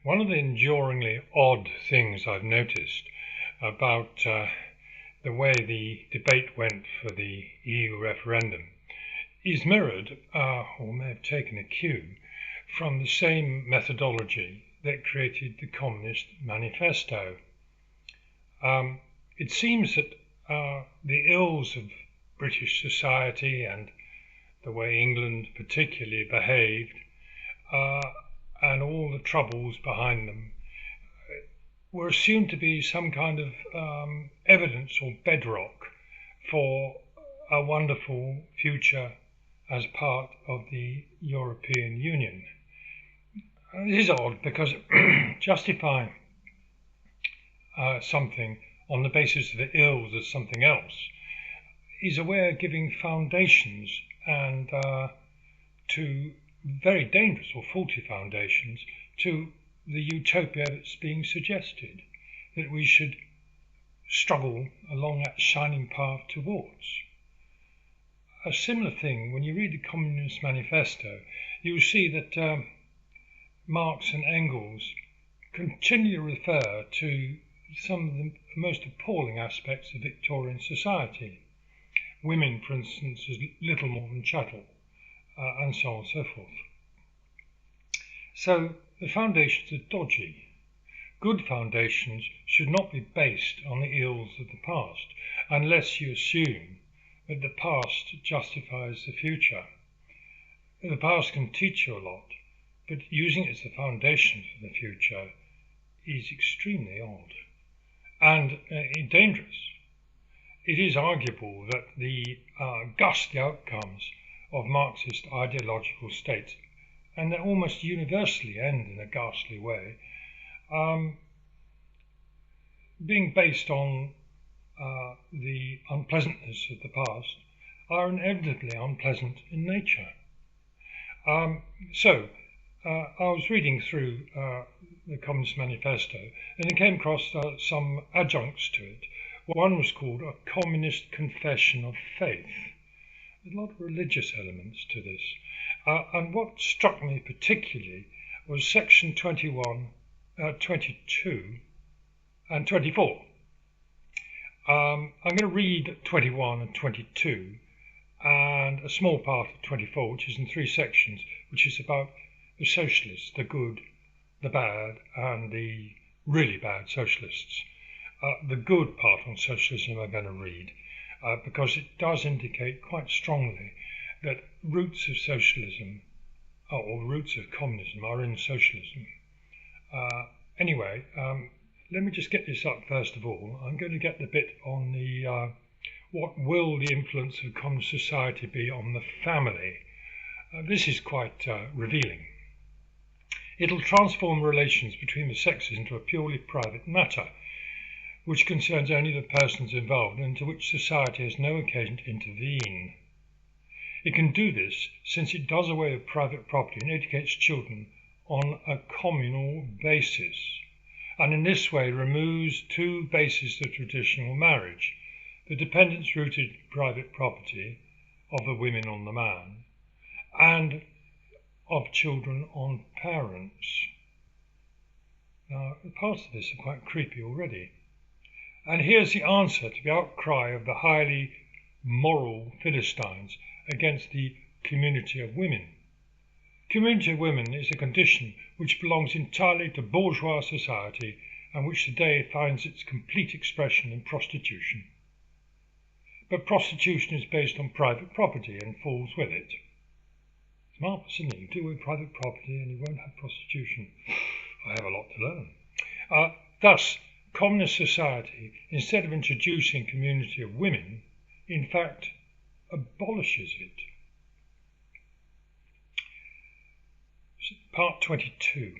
One of the enduringly odd things I've noticed about the way the debate went for the EU referendum is mirrored, or may have taken a cue, from the same methodology that created the Communist Manifesto. It seems that the ills of British society and the way England particularly behaved and all the troubles behind them were assumed to be some kind of evidence or bedrock for a wonderful future as part of the European Union. This is odd because justifying something on the basis of the ills of something else is a way of giving foundations and to very dangerous or faulty foundations to the utopia that's being suggested, that we should struggle along that shining path towards. A similar thing, when you read the Communist Manifesto, you will see that Marx and Engels continually refer to some of the most appalling aspects of Victorian society. Women, for instance, as little more than chattel, and so on and so forth. So the foundations are dodgy. Good foundations should not be based on the ills of the past, unless you assume that the past justifies the future. The past can teach you a lot, but using it as the foundation for the future is extremely odd and dangerous. It is arguable that the ghastly outcomes of Marxist ideological states, and that almost universally end in a ghastly way, being based on the unpleasantness of the past, are inevitably unpleasant in nature. I was reading through the Communist Manifesto and I came across some adjuncts to it. One was called A Communist Confession of Faith. There's a lot of religious elements to this. And what struck me particularly was section 21, 22 and 24. I'm going to read 21 and 22 and a small part of 24, which is in 3 sections, which is about the socialists, the good, the bad, and the really bad socialists. The good part on socialism I'm going to read because it does indicate quite strongly that roots of socialism or roots of communism are in socialism. Anyway, let me just get this up first of all. I'm going to get the bit on the what will the influence of communist society be on the family. This is quite revealing. It'll transform relations between the sexes into a purely private matter, which concerns only the persons involved and into which society has no occasion to intervene. It can do this since it does away with private property and educates children on a communal basis, and in this way removes 2 bases of traditional marriage: the dependence-rooted private property of the women on the man, and of children on parents. Now, parts of this are quite creepy already. And here's the answer to the outcry of the highly moral Philistines against the community of women. Community of women is a condition which belongs entirely to bourgeois society and which today finds its complete expression in prostitution. But prostitution is based on private property and falls with it. It's marvellous, isn't it? You do with private property and you won't have prostitution. I have a lot to learn. Thus, communist society, instead of introducing community of women, in fact abolishes it. Part 22.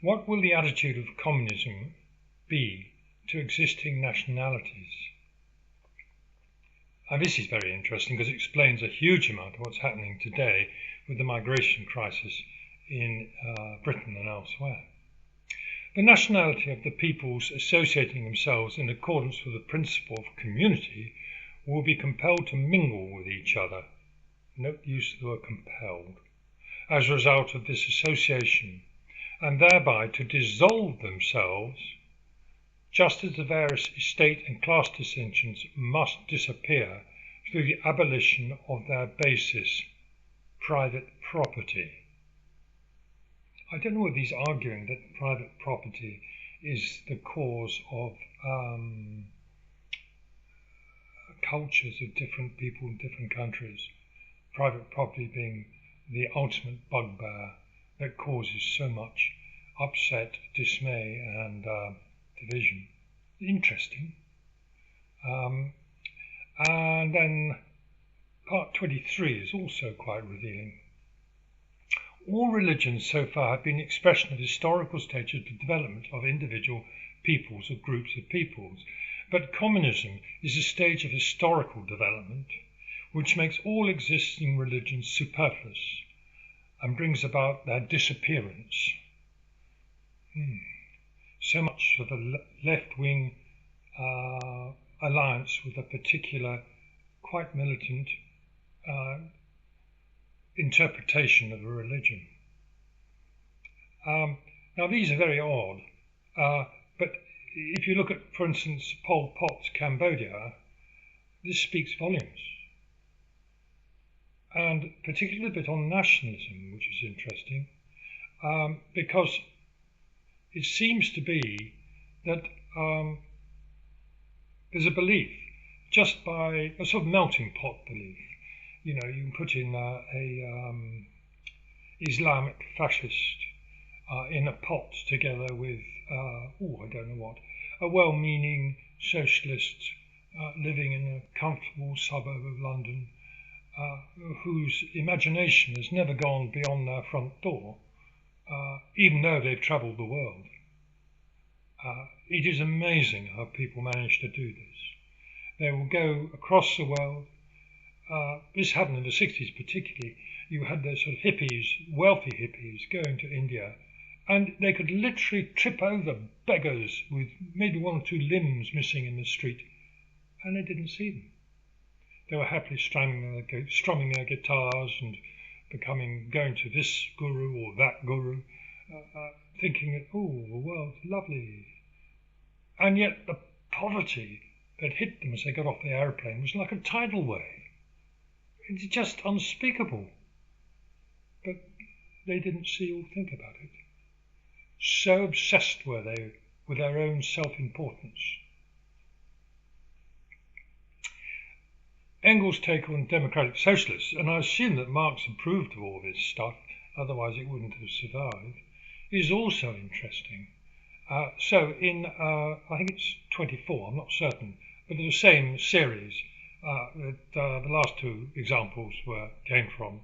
What will the attitude of communism be to existing nationalities? And this is very interesting because it explains a huge amount of what's happening today with the migration crisis in Britain and elsewhere. The nationality of the peoples associating themselves in accordance with the principle of community will be compelled to mingle with each other. Note the use of the word compelled. As a result of this association, and thereby to dissolve themselves, just as the various estate and class distinctions must disappear through the abolition of their basis, private property. I don't know whether he's arguing that private property is the cause of cultures of different people in different countries, private property being the ultimate bugbear that causes so much upset, dismay and division. Interesting. And then part 23 is also quite revealing. All religions so far have been an expression of historical stages of development of individual peoples or groups of peoples, but communism is a stage of historical development which makes all existing religions superfluous and brings about their disappearance. So much for the left-wing alliance with a particular, quite militant interpretation of a religion. Now these are very odd, but if you look at, for instance, Pol Pot's Cambodia, this speaks volumes. And particularly a bit on nationalism, which is interesting, because it seems to be that there's a belief, just by a sort of melting pot belief. You know, you can put in a Islamic fascist in a pot together with, I don't know what, a well-meaning socialist living in a comfortable suburb of London, whose imagination has never gone beyond their front door, even though they've travelled the world. It is amazing how people manage to do this. They will go across the world. This happened in the 60s particularly. You had those sort of hippies, wealthy hippies, going to India, and they could literally trip over beggars with maybe one or two limbs missing in the street, and they didn't see them. They were happily strumming their guitars and going to this guru or that guru, thinking that, the world's lovely. And yet the poverty that hit them as they got off the aeroplane was like a tidal wave. It's just unspeakable. But they didn't see or think about it. So obsessed were they with their own self-importance. Engels' take on democratic socialists, and I assume that Marx approved of all this stuff, otherwise it wouldn't have survived, is also interesting. So in, I think it's 24, I'm not certain, but the same series that the last two examples came from,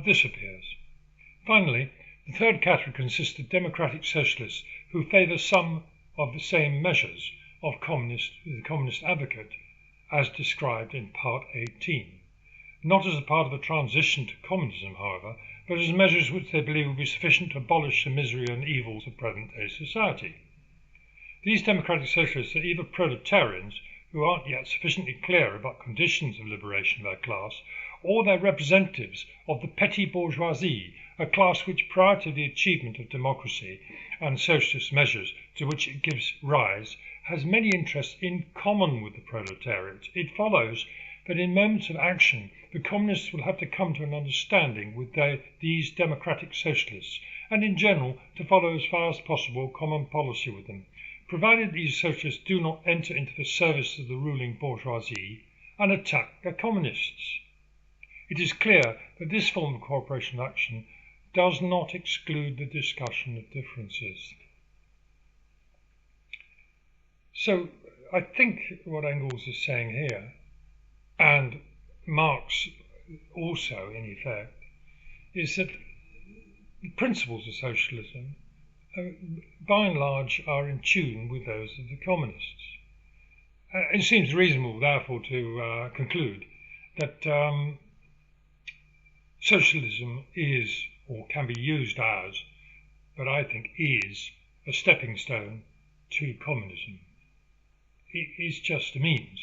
this appears. Finally, the third category consists of democratic socialists who favour some of the same measures of the communist advocate as described in Part 18, not as a part of a transition to communism, however, but as measures which they believe will be sufficient to abolish the misery and evils of present-day society. These democratic socialists are either proletarians, who aren't yet sufficiently clear about conditions of liberation of their class, or they're representatives of the petty bourgeoisie, a class which, prior to the achievement of democracy and socialist measures to which it gives rise, has many interests in common with the proletariat. It follows that in moments of action, the communists will have to come to an understanding with these democratic socialists, and in general to follow as far as possible common policy with them, provided these socialists do not enter into the service of the ruling bourgeoisie and attack the communists. It is clear that this form of cooperation action does not exclude the discussion of differences. So I think what Engels is saying here, and Marx also in effect, is that the principles of socialism by and large are in tune with those of the communists. It seems reasonable therefore to conclude that socialism is, or can be used as, but I think is, a stepping stone to communism. It is just a means,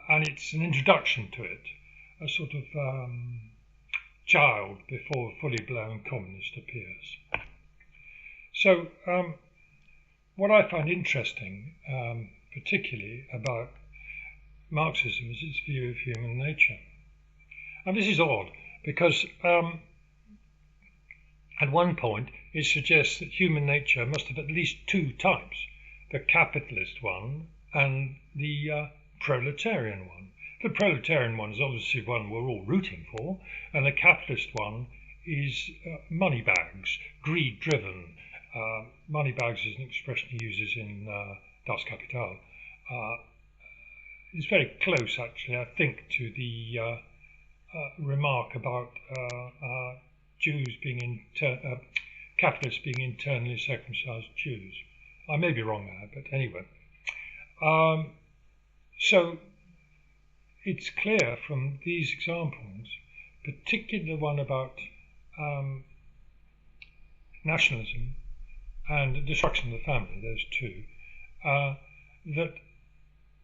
and it's an introduction to it, a sort of child before a fully blown communist appears. So what I find interesting, particularly about Marxism, is its view of human nature. And this is odd, because at one point it suggests that human nature must have at least two types, the capitalist one and the proletarian one. The proletarian one is obviously one we're all rooting for, and the capitalist one is money bags, greed-driven. Money bags is an expression he uses in Das Kapital. It's very close, actually, I think, to the remark about Jews being capitalists being internally circumcised Jews. I may be wrong there, but anyway. So it's clear from these examples, particularly the one about nationalism and destruction of the family, those two, that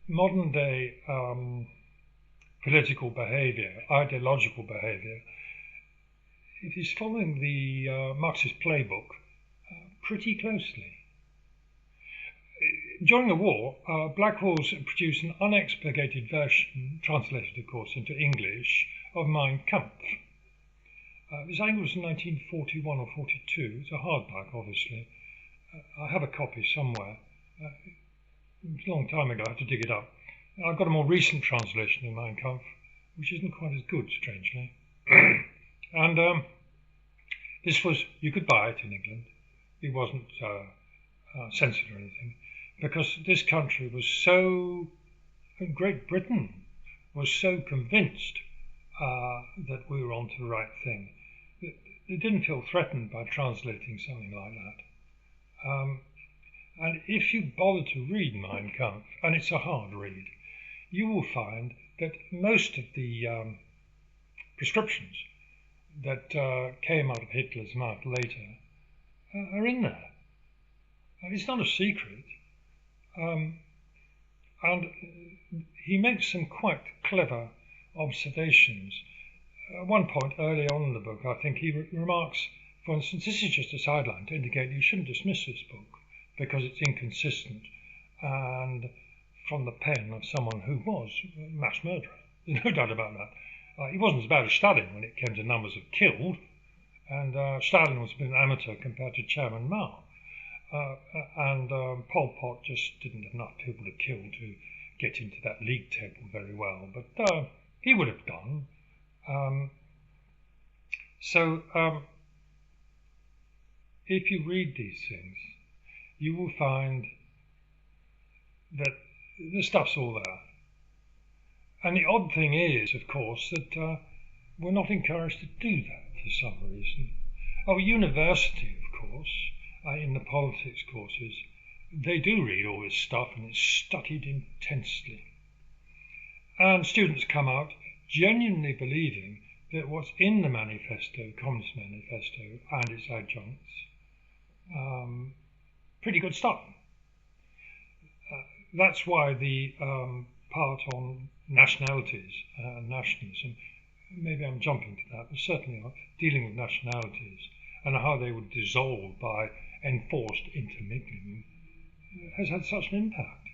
modern day political behaviour, ideological behaviour, it is following the Marxist playbook pretty closely. During the war, Blackwell's produced an unexpurgated version, translated of course into English, of Mein Kampf. This I think was in 1941 or 42. It's a hardback, obviously. I have a copy somewhere. It's a long time ago, I had to dig it up. I've got a more recent translation of Mein Kampf, which isn't quite as good, strangely. And this was, you could buy it in England. It wasn't censored or anything, because this country was so, Great Britain was so convinced that we were onto the right thing. They didn't feel threatened by translating something like that. And if you bother to read Mein Kampf, and it's a hard read, you will find that most of the prescriptions that came out of Hitler's mouth later are in there. It's not a secret. And he makes some quite clever observations. At one point early on in the book, I think he remarks, for instance, this is just a sideline to indicate you shouldn't dismiss this book because it's inconsistent and from the pen of someone who was a mass murderer. There's no doubt about that. He wasn't as bad as Stalin when it came to numbers of killed, and Stalin was a bit of an amateur compared to Chairman Mao. And Pol Pot just didn't have enough people to kill to get into that league table very well, but he would have done. So if you read these things, you will find that the stuff's all there. And the odd thing is, of course, that we're not encouraged to do that for some reason. Our university, of course, in the politics courses, they do read all this stuff and it's studied intensely. And students come out genuinely believing that what's in the manifesto, Communist Manifesto, and its adjuncts, pretty good stuff. That's why the part on nationalities and nationalism, maybe I'm jumping to that, but certainly dealing with nationalities and how they would dissolve by enforced intermingling, has had such an impact.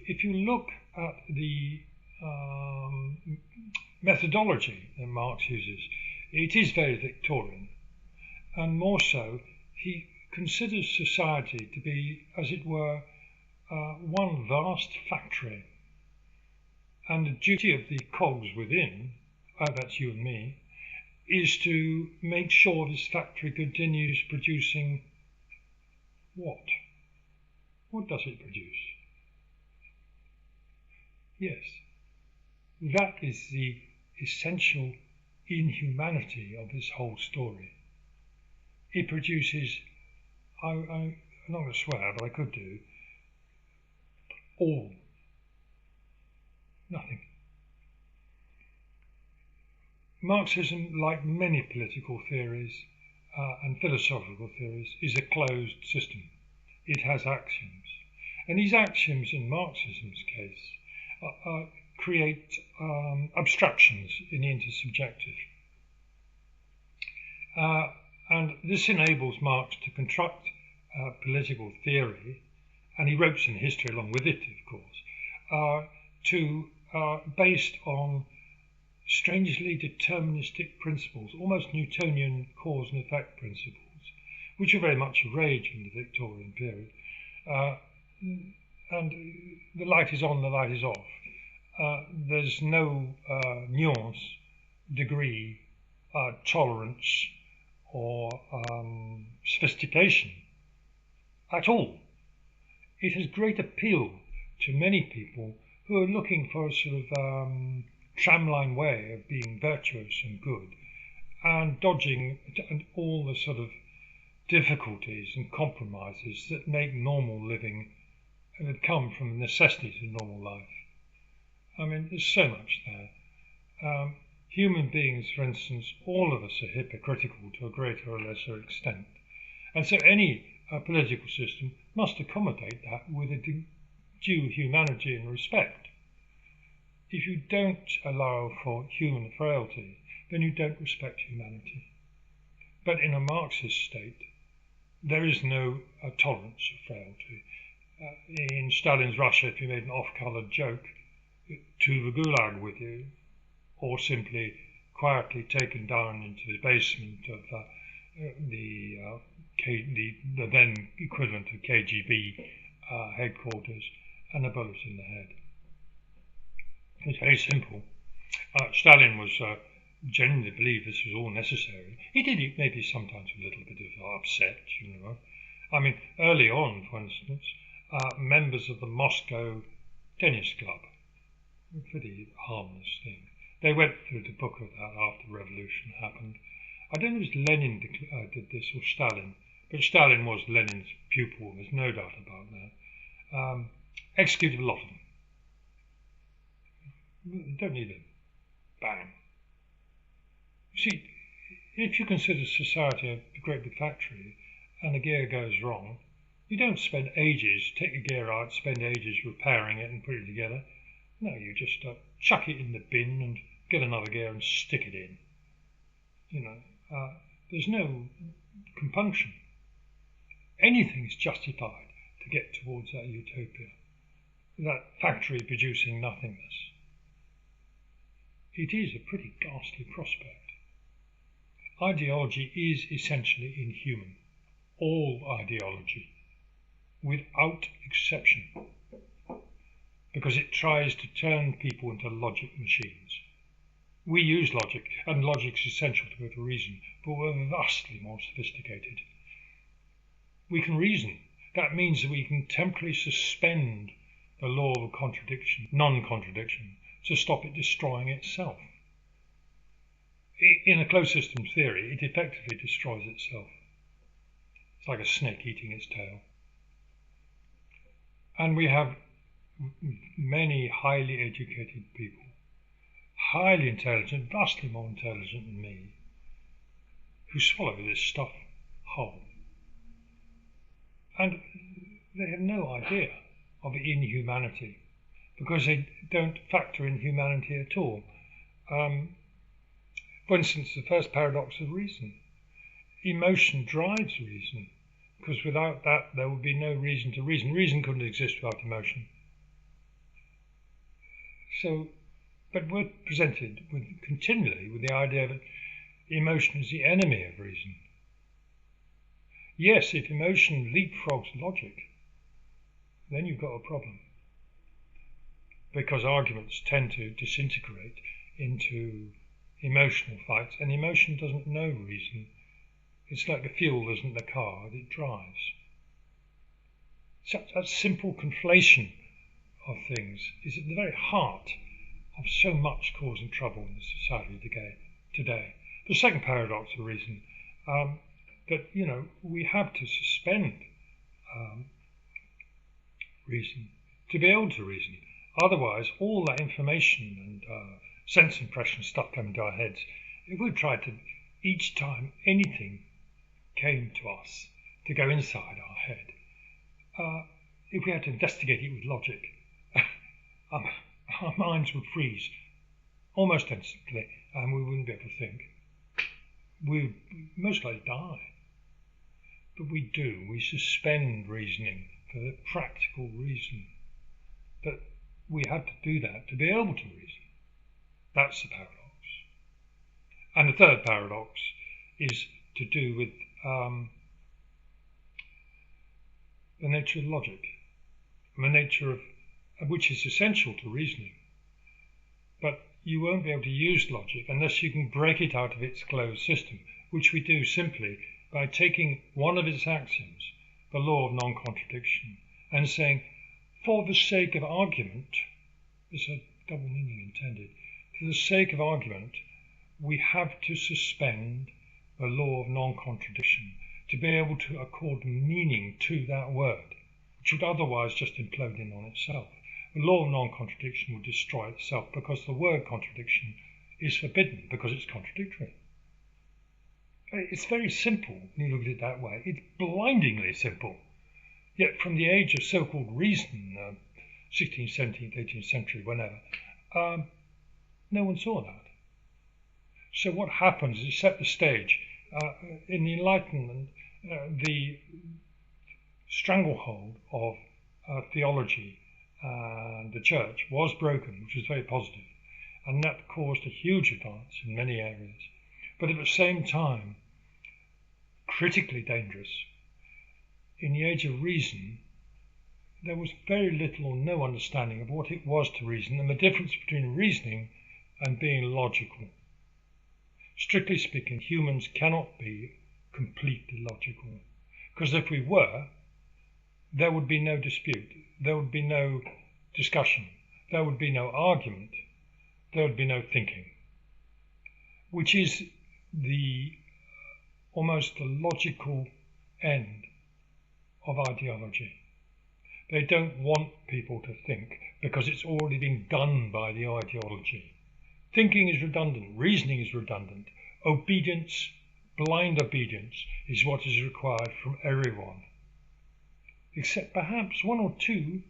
If you look at the methodology that Marx uses, it is very Victorian, and more so, he considers society to be, as it were, one vast factory, and the duty of the cogs within, that's you and me, is to make sure this factory continues producing what? What does it produce? Yes, that is the essential inhumanity of this whole story. It produces, I'm not going to swear, but I could do, all. Nothing. Marxism, like many political theories and philosophical theories, is a closed system. It has axioms. And these axioms, in Marxism's case, create abstractions in the intersubjective. And this enables Marx to construct political theory, and he wrote in history along with it, of course, based on strangely deterministic principles, almost Newtonian cause and effect principles, which are very much a rage in the Victorian period. And the light is on, the light is off. There's no nuance, degree, tolerance, or sophistication at all. It has great appeal to many people who are looking for a sort of tramline way of being virtuous and good, and dodging all the sort of difficulties and compromises that make normal living and that come from the necessities of normal life. I mean, there's so much there. Human beings, for instance, all of us are hypocritical to a greater or lesser extent. And so any political system must accommodate that with a due humanity and respect. If you don't allow for human frailty, then you don't respect humanity. But in a Marxist state, there is no tolerance of frailty. In Stalin's Russia, if you made an off-coloured joke, to the gulag with you, or simply quietly taken down into the basement of the then equivalent of KGB headquarters, and a bullet in the head. It's very simple. Stalin was genuinely believed this was all necessary. He did it maybe sometimes with a little bit of upset, you know. I mean, early on, for instance, members of the Moscow tennis club, a pretty harmless thing. They went through the book of that after the revolution happened. I don't know if it was Lenin did this or Stalin, but Stalin was Lenin's pupil, there's no doubt about that. Executed a lot of them. You don't need them. Bang. See, if you consider society a great big factory and a gear goes wrong, you don't spend ages, take the gear out, spend ages repairing it and put it together. No, you just chuck it in the bin and get another gear and stick it in. You know, there's no compunction. Anything is justified to get towards that utopia, that factory producing nothingness. It is a pretty ghastly prospect. Ideology is essentially inhuman. All ideology, without exception, because it tries to turn people into logic machines. We use logic, and logic is essential to go to reason, but we're vastly more sophisticated. We can reason. That means that we can temporarily suspend the law of contradiction, non-contradiction, to stop it destroying itself. In a closed systems theory, it effectively destroys itself. It's like a snake eating its tail. And we have many highly educated people, highly intelligent, vastly more intelligent than me, who swallow this stuff whole. And they have no idea of inhumanity, because they don't factor in humanity at all. For instance, the first paradox of reason. Emotion drives reason, because without that there would be no reason to reason. Reason couldn't exist without emotion. So, but we're presented continually with the idea that emotion is the enemy of reason. Yes, if emotion leapfrogs logic, then you've got a problem, because arguments tend to disintegrate into emotional fights, and emotion doesn't know reason. It's like the fuel isn't the car that it drives. Such a simple conflation of things is at the very heart of so much causing trouble in the society today. The second paradox of reason, that, you know, we have to suspend reason to be able to reason. Otherwise, all that information and sense impression stuff coming to our heads, if we tried to, each time anything came to us to go inside our head, if we had to investigate it with logic, our minds would freeze almost instantly, and we wouldn't be able to think. We would most likely die. But we do. We suspend reasoning for the practical reason that we have to do that to be able to reason. That's the paradox. And the third paradox is to do with the nature of logic, and the nature of which is essential to reasoning. But you won't be able to use logic unless you can break it out of its closed system, which we do simply by taking one of its axioms, the law of non-contradiction, and saying, for the sake of argument, there's a double meaning intended, for the sake of argument, we have to suspend the law of non-contradiction to be able to accord meaning to that word, which would otherwise just implode in on itself. The law of non-contradiction would destroy itself because the word contradiction is forbidden because it's contradictory. It's very simple when you look at it that way. It's blindingly simple. Yet from the age of so-called reason, 16th, 17th, 18th century, whenever, no one saw that. So what happens is set the stage. In the Enlightenment, the stranglehold of theology and the church was broken, which was very positive, and that caused a huge advance in many areas. But at the same time, critically dangerous. In the age of reason, there was very little or no understanding of what it was to reason and the difference between reasoning and being logical. Strictly speaking, humans cannot be completely logical, because if we were, there would be no dispute, there would be no discussion, there would be no argument, there would be no thinking, which is almost the logical end of ideology. They don't want people to think because it's already been done by the ideology. Thinking is redundant, reasoning is redundant, obedience, blind obedience, is what is required from everyone. Except perhaps one or two,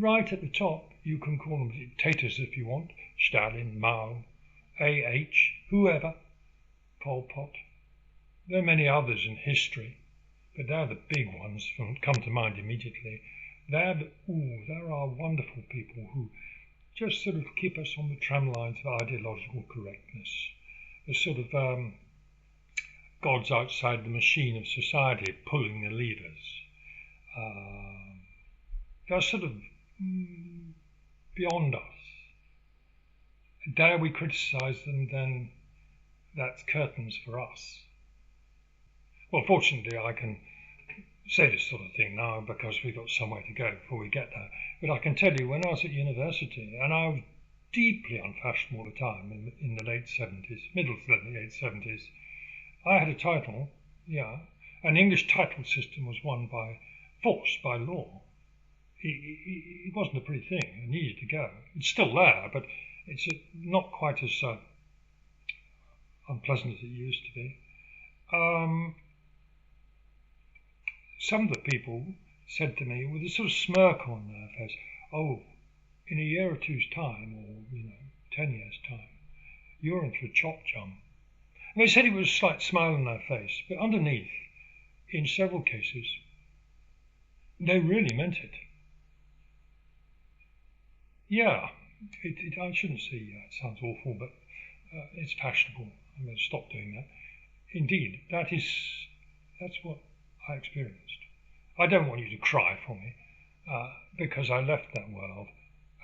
right at the top, you can call them dictators if you want, Stalin, Mao, A.H., whoever, Pol Pot. There are many others in history, but they're the big ones that come to mind immediately. There are wonderful people who just sort of keep us on the tram lines of ideological correctness. The sort of gods outside the machine of society pulling the levers. They're sort of beyond us. Dare we criticise them, then that's curtains for us. Well, fortunately, I can say this sort of thing now because we've got some way to go before we get there. But I can tell you, when I was at university, and I was deeply unfashionable at the time, in the late 70s, middle to late 70s, I had a title, an English title system was won by force, by law. It wasn't a pretty thing, it needed to go. It's still there, but it's not quite as unpleasant as it used to be. Some of the people said to me with a sort of smirk on their face, oh, in a year or two's time, or 10 years' time, you're in for a chop jump. And they said it with a slight smile on their face, but underneath, in several cases, they really meant it. Yeah, I shouldn't say it sounds awful, but it's fashionable. I'm going to stop doing that. Indeed, that's what I experienced. I don't want you to cry for me, because I left that world,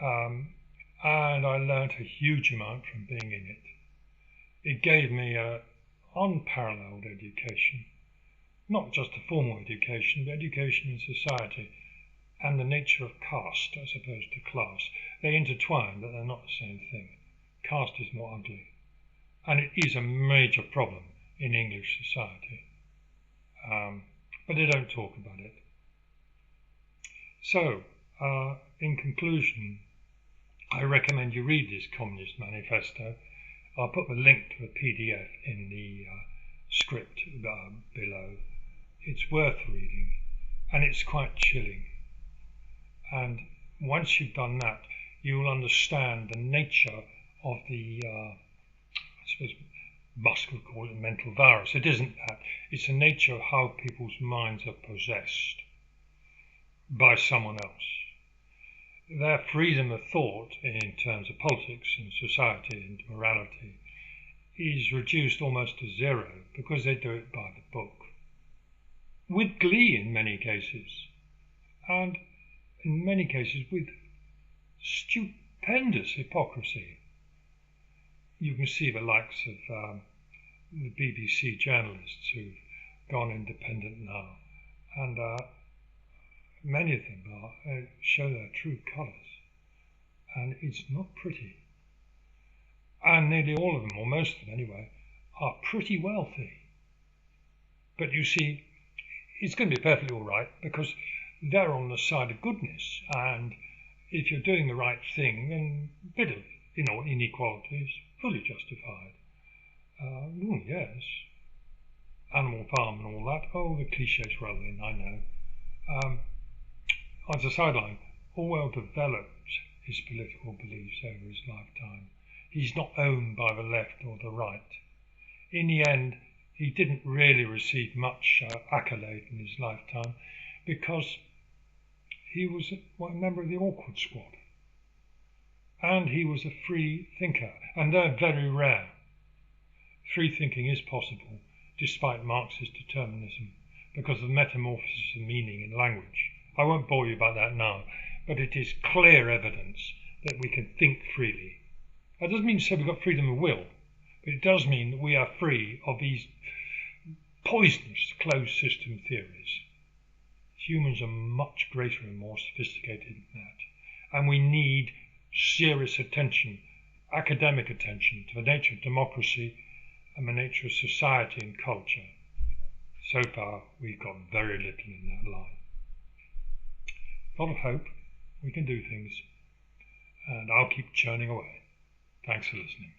and I learnt a huge amount from being in it. It gave me an unparalleled education, not just a formal education, but education in society and the nature of caste as opposed to class. They intertwine, but they're not the same thing. Caste is more ugly, and it is a major problem in English society. But they don't talk about it. So, in conclusion, I recommend you read this Communist Manifesto. I'll put the link to a PDF in the script below. It's worth reading, and it's quite chilling. And once you've done that, you will understand the nature of the, I suppose Musk would call it mental virus. It isn't that. It's the nature of how people's minds are possessed by someone else. Their freedom of thought in terms of politics and society and morality is reduced almost to zero because they do it by the book. With glee in many cases, and in many cases with stupendous hypocrisy. You can see the likes of the BBC journalists who've gone independent now, and many of them show their true colours, and it's not pretty. And nearly all of them, or most of them anyway, are pretty wealthy. But you see, it's going to be perfectly all right because they're on the side of goodness, and if you're doing the right thing, then a bit of inequality is fully justified. Yes, Animal Farm and all that. Oh, the cliches roll in, I know. As a sideline, Orwell developed his political beliefs over his lifetime. He's not owned by the left or the right. In the end, he didn't really receive much accolade in his lifetime because he was a member of the awkward squad. And he was a free thinker, and they're very rare. Free thinking is possible despite Marxist determinism because of the metamorphosis of meaning in language. I won't bore you about that now, but it is clear evidence that we can think freely. That doesn't mean to say we've got freedom of will, but it does mean that we are free of these poisonous closed system theories. Humans are much greater and more sophisticated than that, and we need serious attention, academic attention to the nature of democracy and the nature of society and culture. So far, we've got very little in that line. A lot of hope. We can do things, and I'll keep churning away. Thanks for listening.